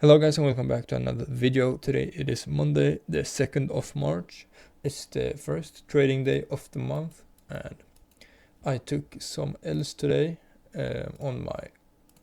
Hello guys and welcome back to another video. Today it is Monday the 2nd of March. It's the first trading day of the month and I took some L's today on my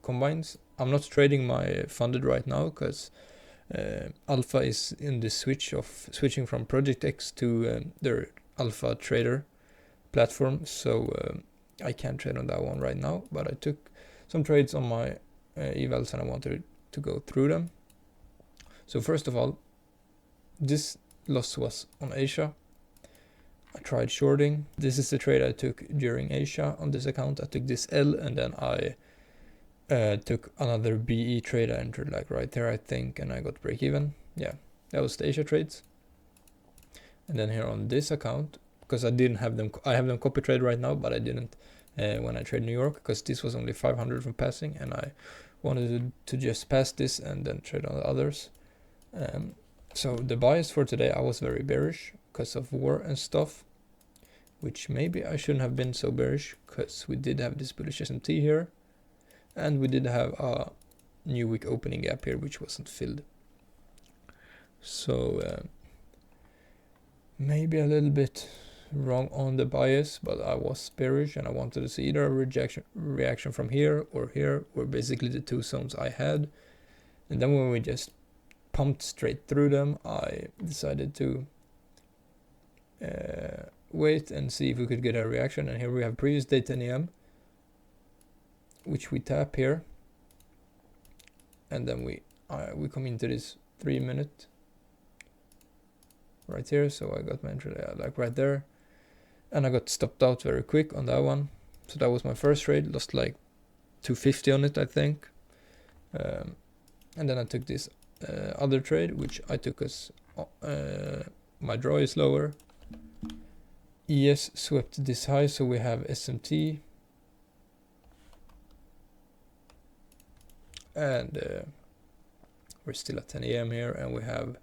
combines. I'm not trading my funded right now because Alpha is in the switching from Project X to their Alpha Trader platform, so I can't trade on that one right now, but I took some trades on my evals and I wanted to go through them. So first of all, this loss was on Asia. I tried shorting. This is the trade I took during Asia on this account. I took this L and then I took another BE trade. I entered like right there, I think, and I got break even. Yeah, that was the Asia trades. And then here on this account, because I didn't have them, I have them copy trade right now, but I didn't when I trade New York because this was only 500 from passing and I wanted to just pass this and then trade on the others. So the bias for today, I was very bearish because of war and stuff, which maybe I shouldn't have been so bearish because we did have this bullish SMT here and we did have a new week opening gap here which wasn't filled. So maybe a little bit wrong on the bias, but I was bearish and I wanted to see either a reaction from here or basically the two zones I had. And then when we just pumped straight through them, I decided to wait and see if we could get a reaction. And here we have previous day 10 AM, which we tap here, and then we come into this 3 minute right here. So I got my entry like right there, and I got stopped out very quick on that one. So that was my first trade, lost like 250 on it, I think. And then I took this other trade, which I took as my draw is lower. ES swept this high, so we have SMT, and we're still at 10 AM here, and we have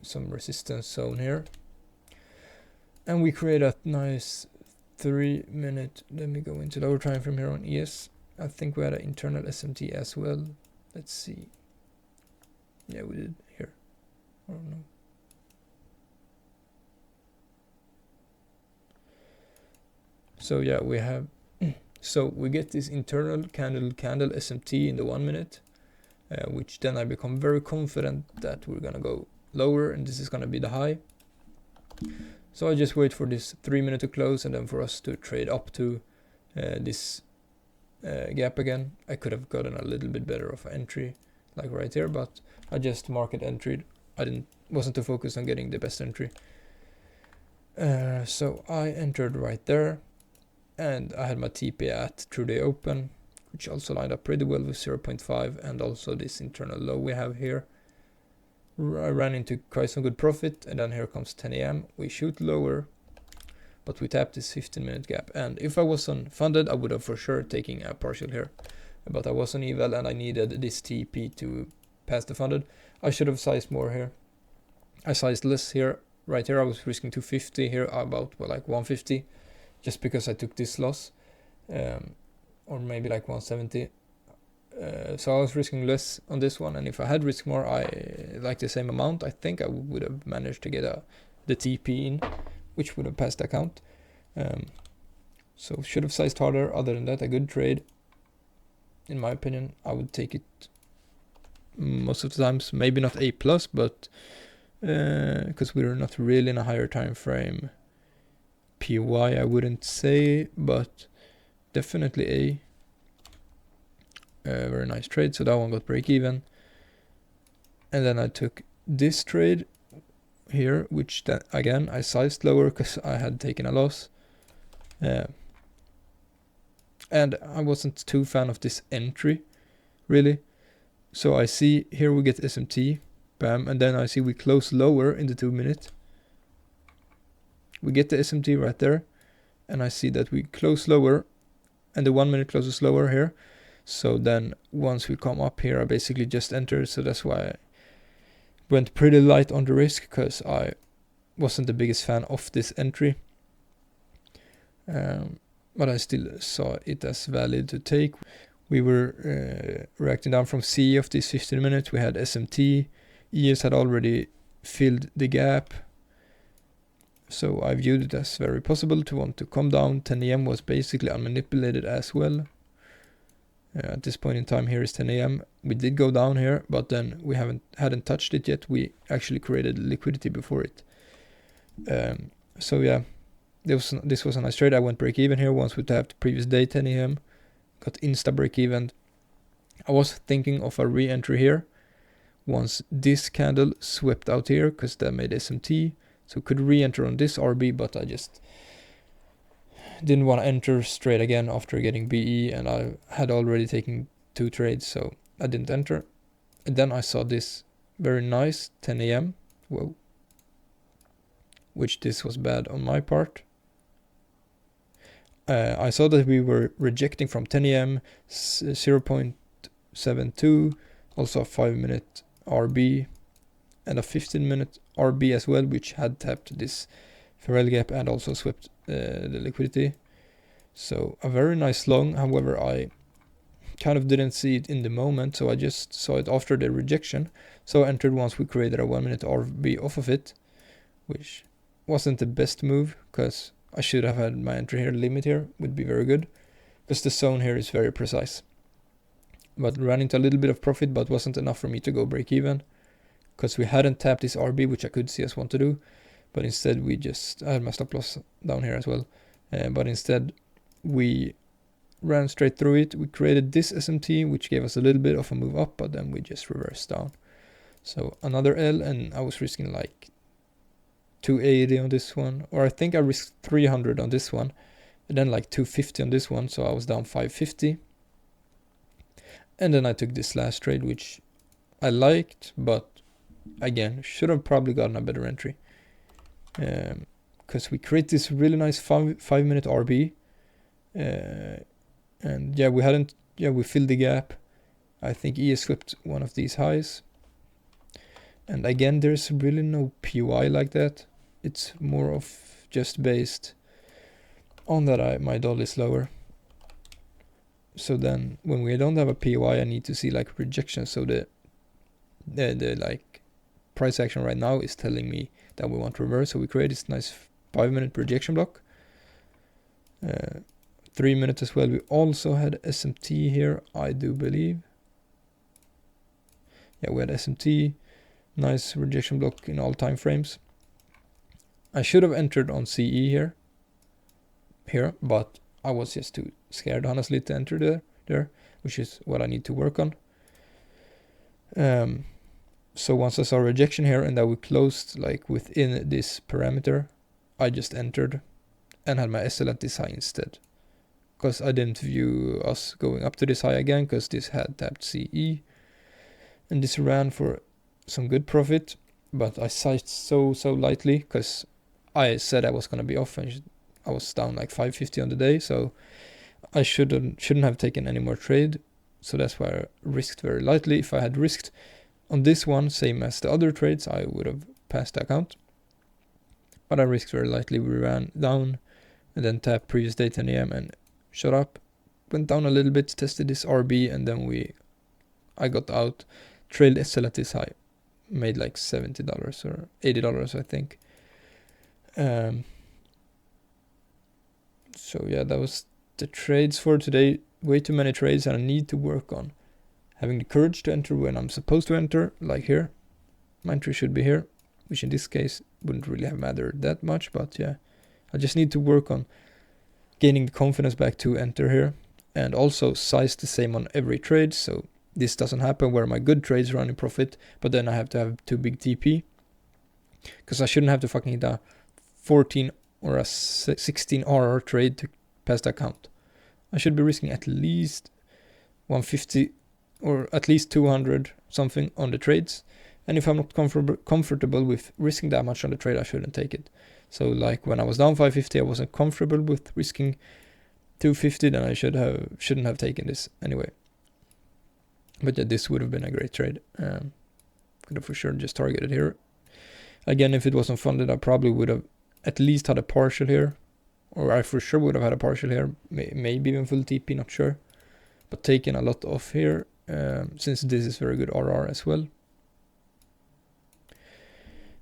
some resistance zone here, and we create a nice 3 minute. Let me go into lower time frame here on ES. I think we had an internal SMT as well. Let's see. Yeah, we did here. I don't know. So yeah, we have. So we get this internal candle SMT in the 1 minute, which then I become very confident that we're gonna go lower and this is gonna be the high. So I just wait for this 3 minute to close and then for us to trade up to this gap again. I could have gotten a little bit better of an entry like right here, but I just market entered. I wasn't too focused on getting the best entry. So I entered right there and I had my TP at through the open, which also lined up pretty well with 0.5 and also this internal low we have here. I ran into quite some good profit, and then here comes 10 AM. We shoot lower, but we tap this 15 minute gap. And if I was on funded, I would have for sure taken a partial here. But I was on eval and I needed this TP to pass the funded. I should have sized more here. I sized less here. Right here I was risking 250, here about like 150, just because I took this loss. Or maybe like 170. So I was risking less on this one, and if I had risked more, like the same amount, I think I would have managed to get the TP in, which would have passed the account. So should have sized harder. Other than that, a good trade. In my opinion, I would take it most of the times. Maybe not A+, but because we're not really in a higher time frame. PY I wouldn't say, but definitely A. Very nice trade. So that one got break even. And then I took this trade here, which then again I sized lower because I had taken a loss. And I wasn't too fan of this entry, really. So I see here we get SMT, bam, and then I see we close lower in the 2 minute. We get the SMT right there, and I see that we close lower, and the 1 minute closes lower here. So then once we come up here, I basically just entered. So that's why I went pretty light on the risk, because I wasn't the biggest fan of this entry. But I still saw it as valid to take. we were reacting down from C of these 15 minutes. We had SMT. ES had already filled the gap. So I viewed it as very possible to want to come down. 10 a.m. was basically unmanipulated as well. At this point in time, here is 10 a.m. We did go down here, but then we hadn't touched it yet. We actually created liquidity before it. So yeah, this was a nice trade. I went break even here once we tapped the previous day 10 a.m. Got insta break even. I was thinking of a re-entry here once this candle swept out here, because that made SMT. So could re-enter on this RB, but I just didn't want to enter straight again after getting BE, and I had already taken 2 trades, so I didn't enter. And then I saw this very nice 10 a.m. Whoa. Which this was bad on my part. I saw that we were rejecting from 10 a.m. 0.72, also a 5-minute RB, and a 15-minute RB as well, which had tapped this Farrell gap and also swept the liquidity. So a very nice long. However, I kind of didn't see it in the moment, so I just saw it after the rejection. So I entered once we created a 1-minute RB off of it, which wasn't the best move, because I should have had my entry here. Limit here would be very good, because the zone here is very precise. But ran into a little bit of profit, but wasn't enough for me to go break even, because we hadn't tapped this RB, which I could see us want to do. But instead I had my stop loss down here as well. But instead we ran straight through it. We created this SMT, which gave us a little bit of a move up, but then we just reversed down. So another L, and I was risking like 280 on this one, or I think I risked 300 on this one, and then like 250 on this one, so I was down 550. And then I took this last trade, which I liked, but again, should have probably gotten a better entry. Because we create this really nice 5-minute RB. And yeah, we filled the gap. I think ES swept one of these highs. And again, there's really no POI like that. It's more of just based on that my doll is lower. So then when we don't have a POI, I need to see like rejection. So the like price action right now is telling me that we want to reverse. So we create this nice 5-minute rejection block. 3 minutes as well. We also had SMT here, I do believe. Yeah, we had SMT. Nice rejection block in all time frames. I should have entered on CE here, but I was just too scared, honestly, to enter there, which is what I need to work on. So once I saw rejection here and that we closed like within this parameter, I just entered and had my SL at this high instead, because I didn't view us going up to this high again, because this had tapped CE, and this ran for some good profit, but I sized so lightly, because I said I was going to be off, and I was down like 550 on the day, so I shouldn't have taken any more trade. So that's why I risked very lightly. If I had risked on this one, same as the other trades, I would have passed the account. But I risked very lightly. We ran down and then tapped previous day 10 a.m. and shot up, went down a little bit, tested this RB, and then I got out, trailed SL at this high, made like $70 or $80, I think. So yeah, that was the trades for today. Way too many trades, and I need to work on having the courage to enter when I'm supposed to enter, like here. My entry should be here, which in this case wouldn't really have mattered that much, but yeah, I just need to work on gaining the confidence back to enter here, and also size the same on every trade, so this doesn't happen where my good trades run in profit, but then I have to have too big TP, because I shouldn't have to fucking hit a 14 or a 16 RR trade to pass the account. I should be risking at least 150 or at least 200 something on the trades, and if I'm not comfortable with risking that much on the trade, I shouldn't take it. So like when I was down 550, I wasn't comfortable with risking 250, then I shouldn't have taken this anyway. But yeah, this would have been a great trade. Could have for sure just targeted here. Again, if it wasn't funded, I probably would have at least had a partial here, or I for sure would have had a partial here, maybe even full TP, not sure. but taking a lot off here since this is very good RR as well.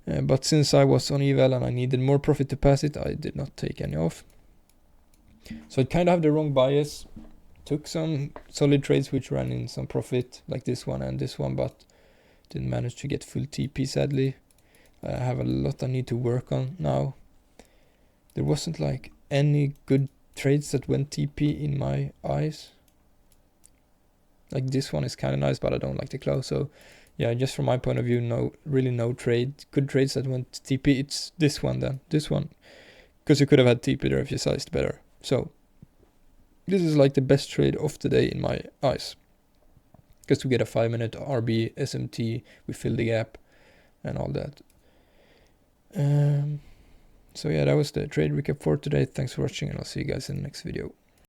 But since I was on eval and I needed more profit to pass it, I did not take any off. So I kind of have the wrong bias. Took some solid trades which ran in some profit, like this one and this one, but didn't manage to get full TP sadly. I have a lot I need to work on now. There wasn't like any good trades that went TP in my eyes. Like this one is kind of nice, but I don't like the close. So yeah, just from my point of view, no good trades that went TP. It's this one then, this one, because you could have had TP there if you sized better. So this is like the best trade of the day in my eyes, because we get a 5-minute RB SMT, we fill the gap and all that. So yeah, that was the trade recap for today. Thanks for watching, and I'll see you guys in the next video.